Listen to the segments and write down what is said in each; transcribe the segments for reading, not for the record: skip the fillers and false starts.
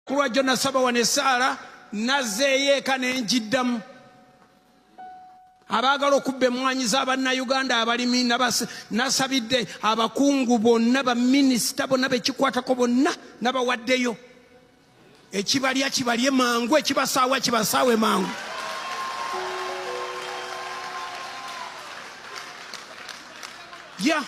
Kuwa Jona Saba wanesara nazeeyeka nenjiddamu abaagala okubba Emwanyi z'Abannayuganda abalimi nasabidde abakungu bonna baminisita bonna bekikwatako bonna nabawaddeyo ekibalya kibalye mangu ekibasaawa kibasaawe mangu. Ya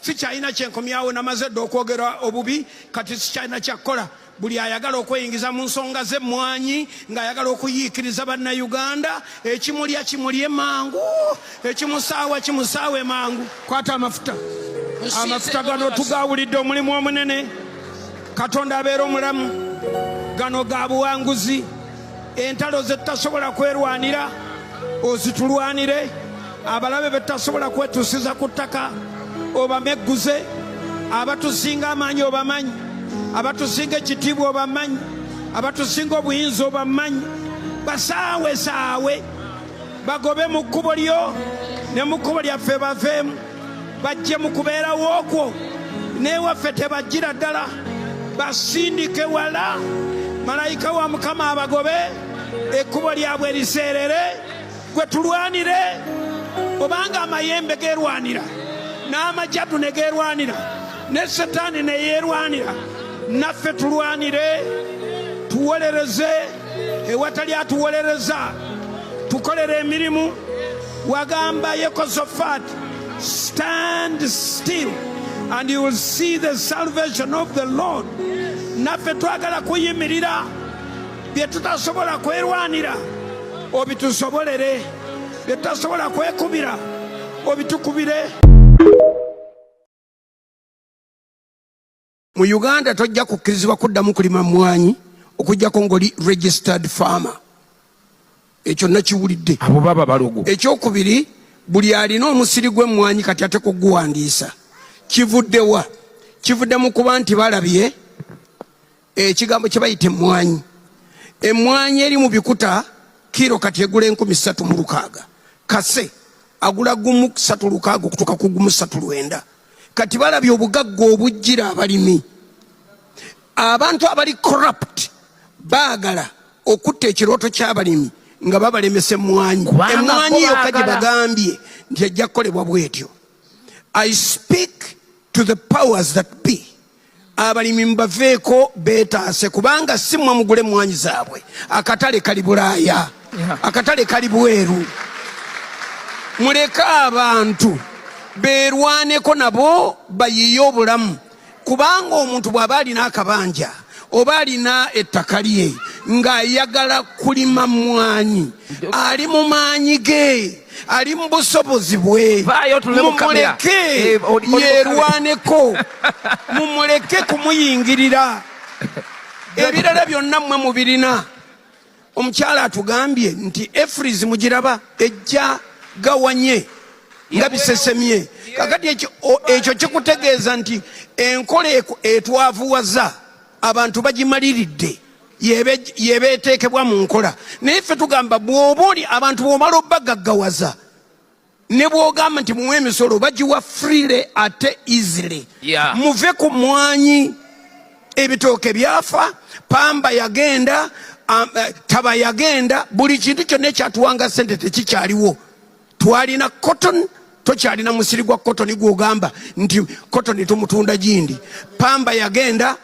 sikyalina kyenkomyawo namaze dda okwogera obubi kati sikyalina kyakukola. Buli ayagala okweyingiza mu nsonga z'Emwanyi ng'ayagala okuyiikiriza Bannayuganda ekimulya kimulye mangu ekimusaawa kimusaawe mangu. Kwata amafuta gano tugaawulidde omulimu omunene. Katonda abeera omulamu. Gano ga buwanguzi. Entalo ze tutasobola kwerwanira ozitulwanire. Abalabe be tutasobola kwetusiza ku ttaka obamegguze. Abatusinga amaanyi obamanyi. Abatusinga ekitiibwa obamanyi. Abatusinga obuyinza obamanyi. Basaawe saawe bagobe mu kkubo lyo ne mu kkubo lyaffe baveemu bajje mu kubeerawo okwo n'ewaffe tebajjira ddala basindike wala. Malayika wa Mukama abagobe ekkubo lyabwe eriseerere gwe tulwanire. Obanga amayembe geerwanira n'amajjadu ne geerwanira ne Setaani ne yeerwanira naffe tulwanire tuwolereze ewatali atuwolereza tukolere emirimu. Wagamba Yekosafaati, stand still and you will see the salvation of the Lord. Naffe twagala kuyimirira bye tutasobola kwerwanira obitusobolere, bye tutasobola kwekubira obitukubire. Mu Uganda tojja kukkirizibwa kuddamu kulima mmwanyi okujjako ng'oli registered farmer. Ekyo nakiwulidde. Abo baba balogo. Ekyokubiri, buli alina omusiri gw'emmwanyi kati ate kuguwandiisa. Kivuddewa? Kivudde mu kuba nti balabye ekigambo kye bayita emmwanyi. Emmwanyi eri mu bikuta kiro kati egula 3,600. Kase agula gumu 3,600 okutuuka ku gumu 3,900. Kati balabye obugagga obujjira abalimi. Abantu abali corrupt baagala okutta ekirooto ky'abalimi nga babalemesa emmwanyi. Emmwanyi yokka gye bagambye nti ejja kukolebwa bwetyo. I speak to the powers that be. Abalimi mbaveeko beetaase kubanga si mmwe mugule emmwanyi zaabwe. Akatale kali Bulaaya, akatale kali bweru. Muleke abantu beerwaneko nabo bayiye obulamu. Kubanga omuntu bw'aba alina akabanja oba alina ettaka lye ng'ayagala kulima mmwanyi, ali mu maanyi ge, ali mu busobozi bwe, mumuleke yeerwaneko, mumuleke kumuyingirira. Ebirala byonna mmwe mubirina. Omukyala atugambye nti efrizi mugiraba ejja gawanye nga bisesemye. Kakati ekyo kikutegeeza nti enkola etwavuwaza abantu bagimaliridde yebeeteekebwa mu nkola. Naye ffe tugamba bw'oba oli abantu bw'omala obbagaggawaza ne bw'ogamba nti muwe emisolo bagiwa freely ate easily. Muve ku mmwanyi. Ebitooke byafa, pamba yagenda, taba yagenda, buli kintu kyonna ekyatuwanga ssente tekikyaliwo. Twalina cotton, tokyalina musiri gwa cotton gw'ogamba nti cotton tumutunda gindi. Pamba yagenda,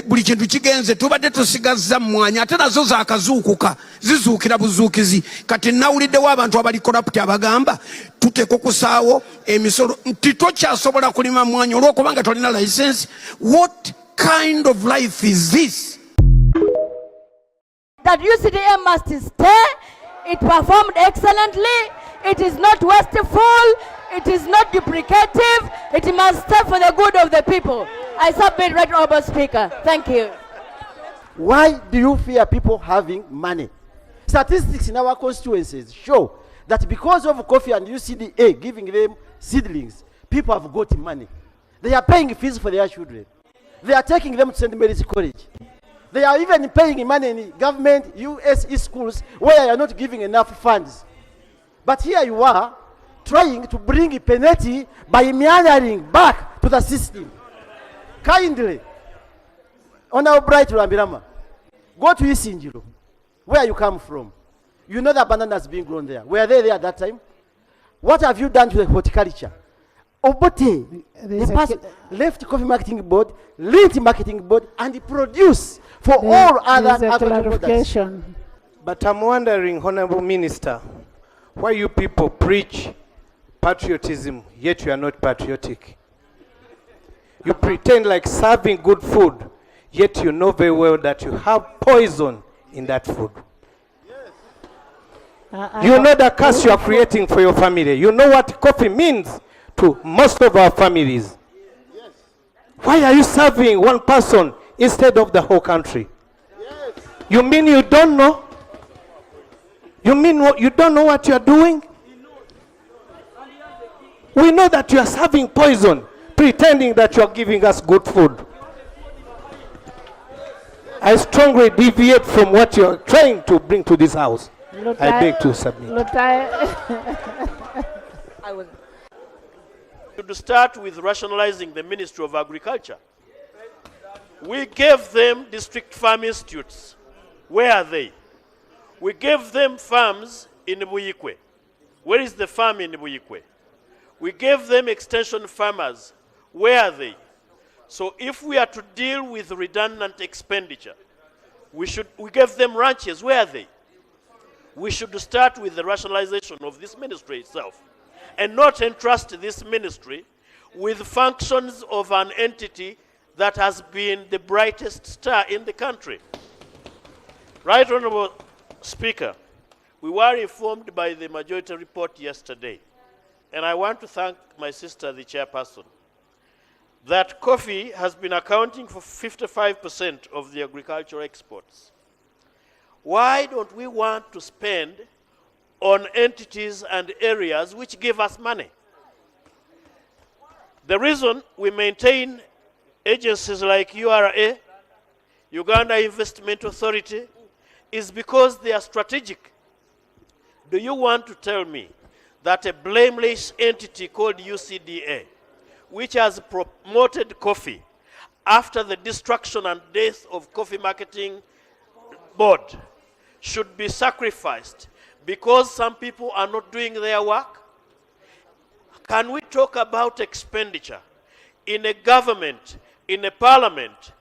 buli kintu kigenze, tubadde tusigazza mmwanyi ate nazo zaakazuukuka zizuukira buzuukizi. Kati nawuliddewo abantu abali corrupt abagamba tuteeka okusaawo emisolo nti tokyasobola kulima mmwanyi olw'okubanga tolina license. What kind of life is this? That UCDA must stay. It performed excellently. It is not wasteful. It is not duplicative. It must stay for the good of the people. I submit, Right Honourable Speaker. Thank you. Why do you fear people having money? Statistics in our constituencies show that because of coffee and UCDA giving them seedlings, people have got money. They are paying fees for their children. They are taking them to St. Mary's College. They are even paying money in government USE schools where you are not giving enough funds. But here you are trying to bring penalty by meandering back to the system. Kindly, Honorable Bright Lambirama, Go to Isinjiro, where you come from. You know that bananas being grown there. Were they there at that time? What have you done to the horticulture? Obote, left coffee marketing board, lint marketing board, and he produced for all other agricultural products. But I'm wondering, Honorable Minister, why you people preach patriotism, yet you are not patriotic. You pretend like serving good food, yet you know very well that you have poison in that food. You know the curse you are creating for your family. You know what coffee means to most of our families. Yes. Why are you serving one person instead of the whole country? Yes. You mean you don't know? You mean you don't know what you are doing? We know that you are serving poison, pretending that you are giving us good food. I strongly deviate from what you are trying to bring to this house. I beg to submit. To start with rationalizing the Ministry of Agriculture. We gave them district farm institutes. Where are they? We gave them farms in Buyikwe. Where is the farm in Buyikwe? We gave them extension farmers. Where are they? So if we are to deal with redundant expenditure, we gave them ranches. Where are they? We should start with the rationalization of this ministry itself and not entrust this ministry with functions of an entity that has been the brightest star in the country. Right Honorable Speaker, we were informed by the majority report yesterday, and I want to thank my sister, the chairperson, that coffee has been accounting for 55% of the agricultural exports. Why don't we want to spend on entities and areas which give us money? The reason we maintain agencies like URA, Uganda Investment Authority, is because they are strategic. Do you want to tell me that a blameless entity called UCDA, which has promoted coffee after the destruction and death of Coffee Marketing Board, should be sacrificed because some people are not doing their work? Can we talk about expenditure in a government, in a parliament,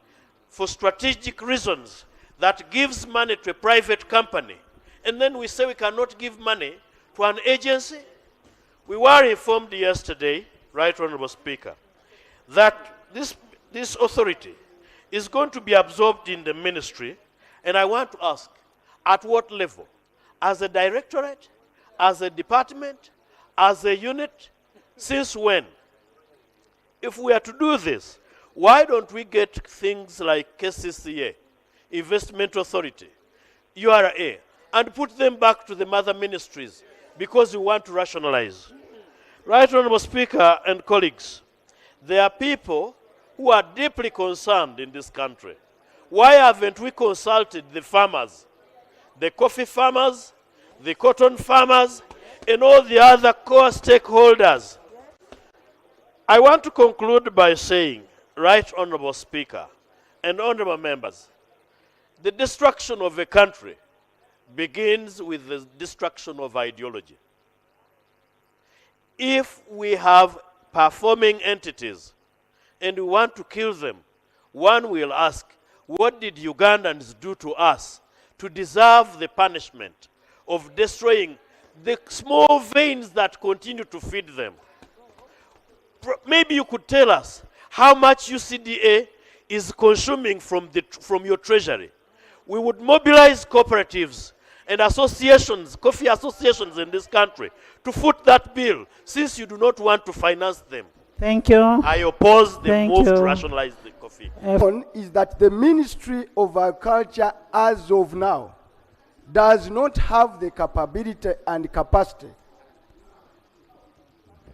for strategic reasons that gives money to a private company, and then we say we cannot give money to an agency? We were informed yesterday, Right Honorable Speaker, that this authority is going to be absorbed in the ministry, and I want to ask, at what level? As a directorate? As a department? As a unit? Since when? If we are to do this, why don't we get things like KCCA, Investment Authority, URA, and put them back to the mother ministries because we want to rationalize? Right Honorable Speaker and colleagues, there are people who are deeply concerned in this country. Why haven't we consulted the farmers, the coffee farmers, the cotton farmers, and all the other core stakeholders? I want to conclude by saying, Right Honorable Speaker and honorable members, the destruction of a country begins with the destruction of ideology. If we have performing entities and we want to kill them, one will ask, what did Ugandans do to us to deserve the punishment of destroying the small veins that continue to feed them? Maybe you could tell us how much UCDA is consuming from your treasury. We would mobilize cooperatives and associations, coffee associations in this country, to foot that bill, since you do not want to finance them. Thank you. I oppose the move to rationalize the coffee. One is that the Ministry of Agriculture, as of now, does not have the capability and capacity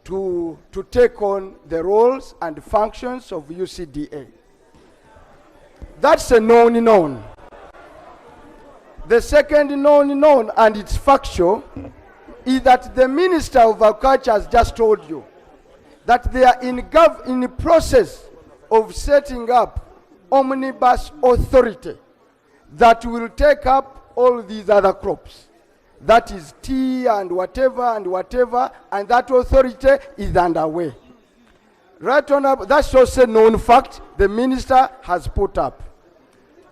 to take on the roles and functions of UCDA. That's a known. The second known, and it's factual, is that the Minister of Agriculture has just told you that they are in the process of setting up omnibus authority that will take up all these other crops. That is tea and whatever, and that authority is underway. Right on up, that's also a known fact the minister has put up.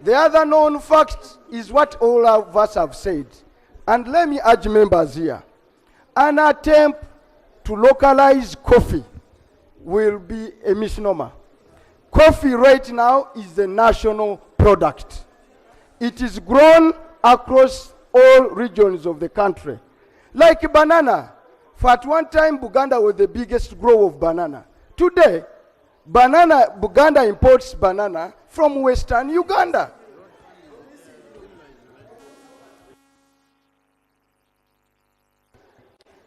The other known fact is what all of us have said. And let me urge members here. An attempt to localize coffee will be a misnomer. Coffee right now is the national product. It is grown across all regions of the country. Like banana. For at one time, Buganda was the biggest grower of banana. Today, Buganda imports banana from Western Uganda.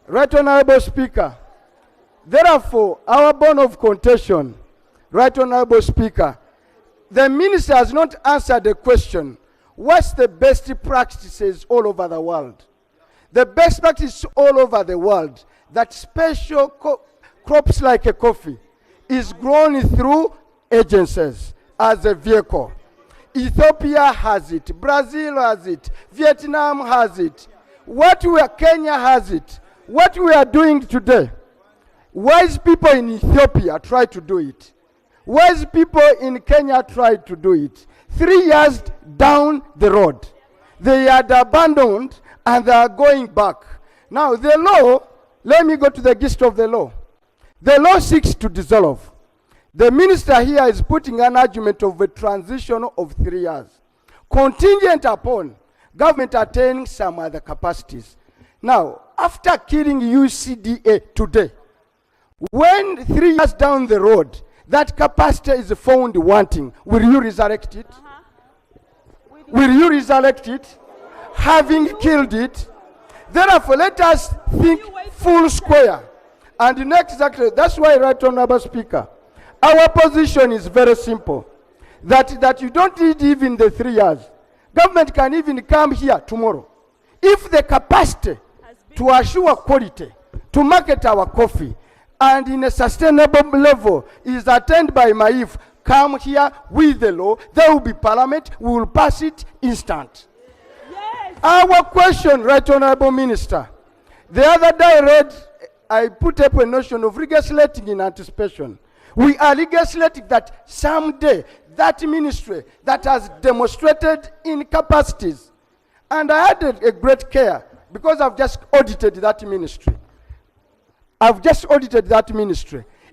Right Honorable Speaker, therefore, our bone of contention, Right Honorable Speaker, the minister has not answered the question, what's the best practices all over the world? The best practice all over the world, that special crops like a coffee is grown through agencies as a vehicle. Ethiopia has it, Brazil has it, Vietnam has it, Kenya has it. What we are doing today, wise people in Ethiopia try to do it. Wise people in Kenya tried to do it. 3 years down the road, they had abandoned and they are going back. Now the law, let me go to the gist of the law. The law seeks to dissolve. The minister here is putting an argument of a transition of 3 years, contingent upon government attaining some other capacities. Now, after killing UCDA today, when 3 years down the road, that capacity is found wanting, will you resurrect it? Will you resurrect it? Having killed it? Therefore, let us think full square. And next, that's why, Right Honorable Speaker, our position is very simple. That you don't need even the 3 years. Government can even come here tomorrow. If the capacity to assure quality, to market our coffee, and in a sustainable level is attained by MAIF, come here with the law, there will be parliament, we will pass it instant. Yes. Our question, Right Honorable Minister, the other day I put up a notion of legislating in anticipation. We are legislating that someday that ministry that has demonstrated incapacities, and I had a great care because I've just audited that ministry.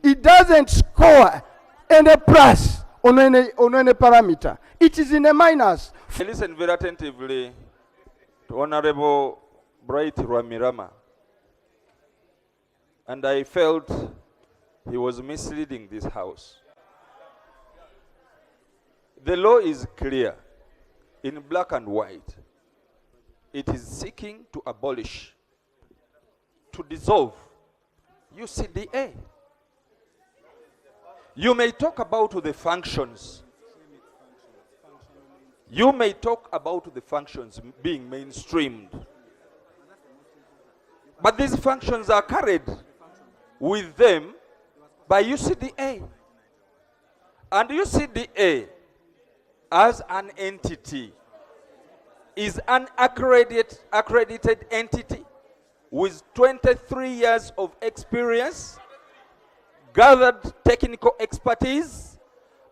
It doesn't score any plus on any parameter. It is in a minus. I listened very attentively to Honorable Bright Rwamirama, and I felt he was misleading this House. The law is clear, in black and white. It is seeking to abolish, to dissolve UCDA. You may talk about the functions. You may talk about the functions being mainstreamed. But these functions are carried with them by UCDA. And UCDA, as an entity, is an accredited entity with 23 years of experience, gathered technical expertise,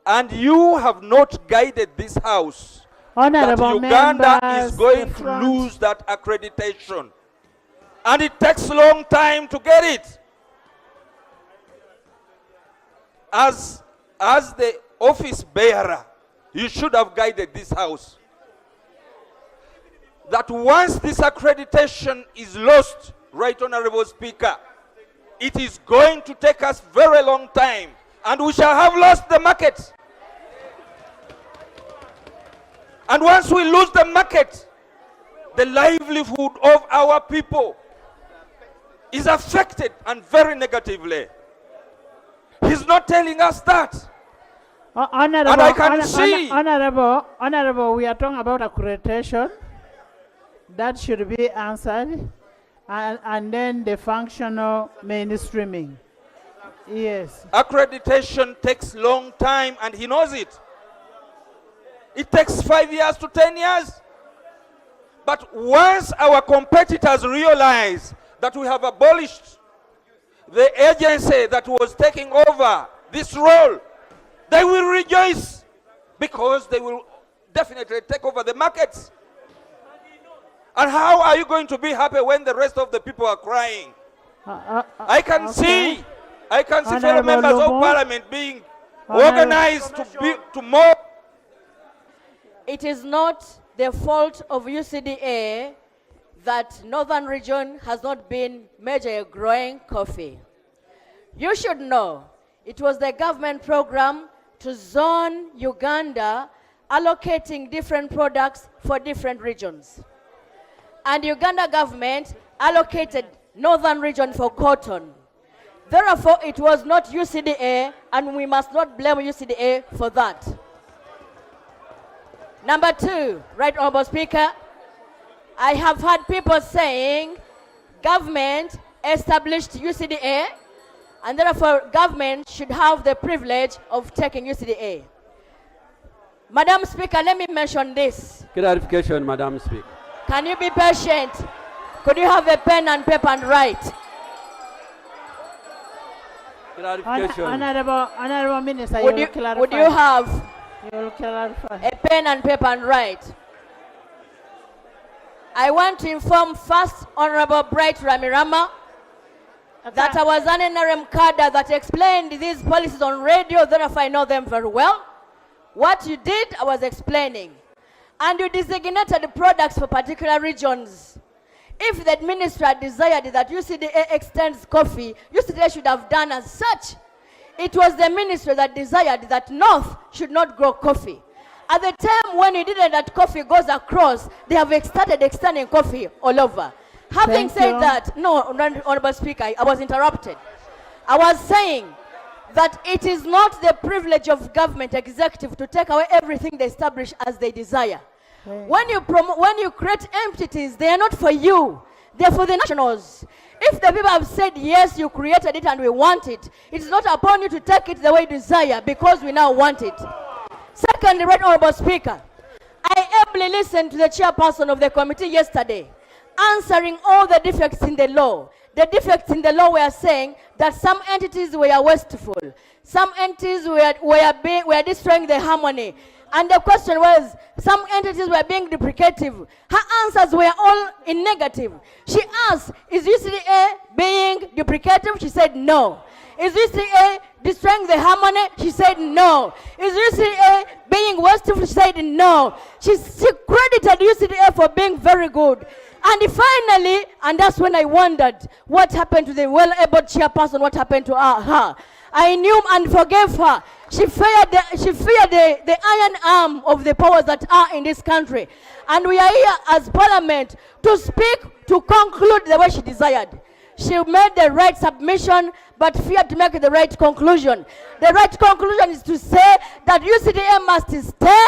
and you have not guided this House Honorable that Uganda members, is going to lose that accreditation. And it takes a long time to get it. As the office bearer, you should have guided this House that once this accreditation is lost, Right Honorable Speaker, it is going to take us very long time, and we shall have lost the market. And once we lose the market, the livelihood of our people is affected, and very negatively. He's not telling us that. Honorable, and I can see. Honorable, we are talking about accreditation. That should be answered. And then the functional mainstreaming. Yes. Accreditation takes long time, and he knows it. It takes 5 years to 10 years. But once our competitors realize that we have abolished the agency that was taking over this role, they will rejoice because they will definitely take over the markets. And how are you going to be happy when the rest of the people are crying? I can see fellow members of parliament being organized to mob. It is not the fault of UCDA that Northern Region has not been major growing coffee. You should know it was the government program to zone Uganda, allocating different products for different regions. And Uganda government allocated Northern Region for cotton. Therefore, it was not UCDA, and we must not blame UCDA for that. Number two, Right Honourable Speaker, I have had people saying government established UCDA, and therefore government should have the privilege of taking UCDA. Madam Speaker, let me mention this. Clarification, Madam Speaker. Can you be patient? Could you have a pen and paper and write? Clarification. Honorable Minister, Would you you, will clarify. would you have You will clarify. a pen and paper and write? I want to inform First Honorable Bright Ramirama that I was an NRM cadre that explained these policies on radio, therefore I know them very well. What you did, I was explaining. And you designated products for particular regions. If the administrator desired that UCDA extends coffee, UCDA should have done as such. It was the ministry that desired that North should not grow coffee. At the time when you didn't that coffee goes across, they have started extending coffee all over. Having said that, no, Honorable Speaker, I was interrupted. I was saying that it is not the privilege of government executive to take away everything they establish as they desire. When you create entities, they are not for you. They are for the nationals. If the people have said, yes, you created it and we want it, it's not upon you to take it the way you desire because we now want it. Secondly, Right Honourable Speaker, I ably listened to the chairperson of the committee yesterday, answering all the defects in the law. The defects in the law were saying that some entities were wasteful. Some entities were destroying the harmony. And the question was, some entities were being deprecative. Her answers were all in negative. She asked, is UCDA being deprecative? She said no. Is UCDA destroying the harmony? She said no. Is UCDA being wasteful? She said no. She credited UCDA for being very good. And finally, and that's when I wondered what happened to the well-able chairperson, what happened to her. I knew and forgave her. She feared the iron arm of the powers that are in this country. And we are here as parliament to speak, to conclude the way she desired. She made the right submission, but feared to make the right conclusion. The right conclusion is to say that UCDA must stay.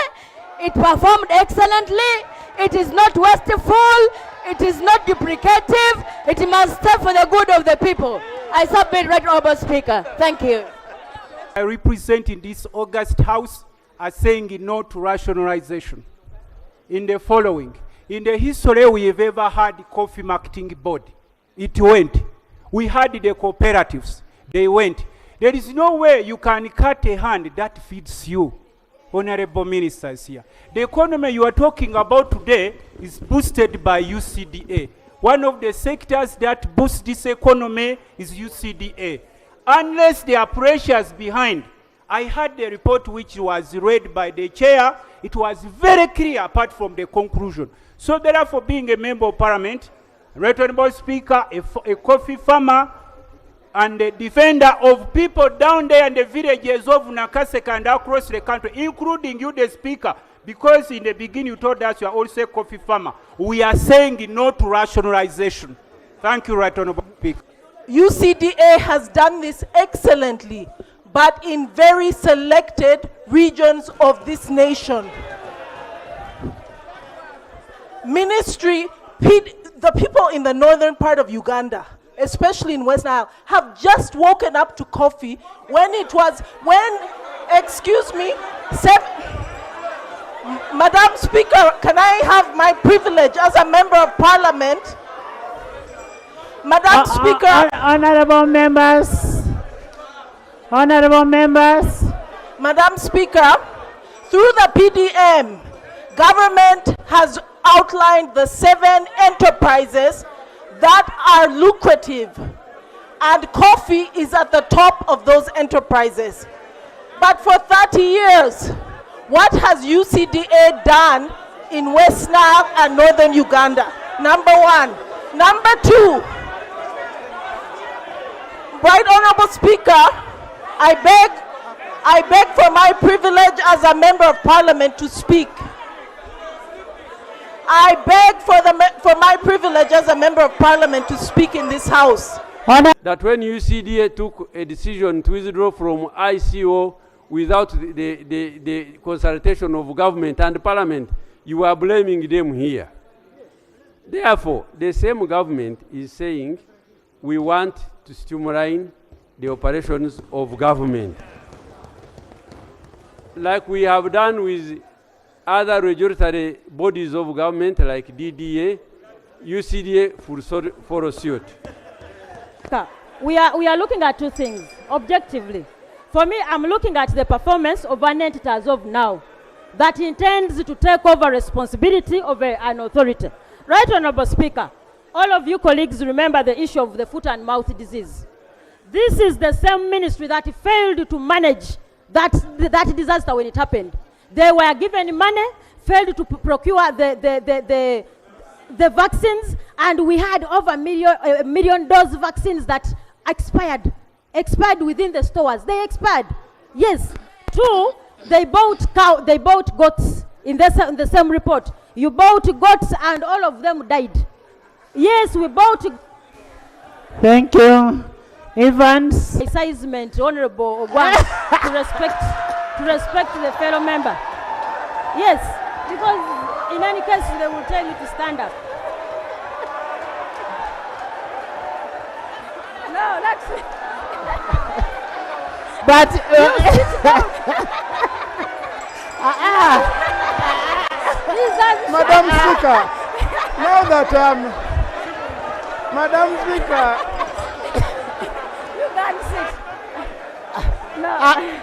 It performed excellently. It is not wasteful. It is not duplicative. It must stay for the good of the people. I submit, Right Honourable Speaker. Thank you. I represent in this August House are saying no to rationalization. In the following, in the history we have ever had coffee marketing board. It went. We had the cooperatives. They went. There is no way you can cut a hand that feeds you. Honorable ministers here. The economy you are talking about today is boosted by UCDA. One of the sectors that boosts this economy is UCDA. Unless there are pressures behind. I had the report which was read by the chair. It was very clear apart from the conclusion. So therefore, being a member of parliament, Right Honourable Speaker, a coffee farmer, and the defender of people down there in the villages of Nakaseka and across the country, including you, the Speaker, because in the beginning you told us you are also a coffee farmer. We are saying no to rationalization. Thank you, Right Honourable Speaker. UCDA has done this excellently, but in very selected regions of this nation. Ministry, the people in the northern part of Uganda, especially in West Nile, have just woken up to coffee when it was, excuse me, Madam Speaker, can I have my privilege as a member of parliament? Madam Speaker. Honorable members. Honorable members. Madam Speaker, through the PDM, government has outlined the 7 enterprises that are lucrative, and coffee is at the top of those enterprises. But for 30 years, what has UCDA done in West Nile and Northern Uganda? Number 1. Number 2, Right Honorable Speaker, I beg for my privilege as a member of parliament to speak. I beg for my privilege as a member of parliament to speak in this house. That when UCDA took a decision to withdraw from ICO without the consultation of government and parliament, you are blaming them here. Therefore, the same government is saying we want to streamline the operations of government, like we have done with other regulatory bodies of government like DDA, UCDA for suit. We are looking at 2 things objectively. For me, I'm looking at the performance of an entity as of now that intends to take over responsibility of an authority. Right Honorable Speaker, all of you colleagues remember the issue of the foot and mouth disease. This is the same ministry that failed to manage that disaster when it happened. They were given money, failed to procure the vaccines, and we had over a million dose vaccines that expired within the stores. They expired. Yes. 2, they bought goats in the same report. You bought goats and all of them died. Yes, we bought. Thank you. Evans. Excisement, Honorable Ogwang, to respect the fellow member. Yes, because in any case they will tell you to stand up. No, that's it. But Madam Speaker, now that Madam Speaker. No.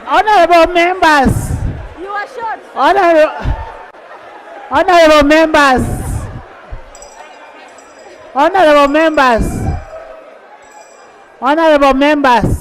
Honorable members. You are short. Honorable members. Honorable members. Honorable members.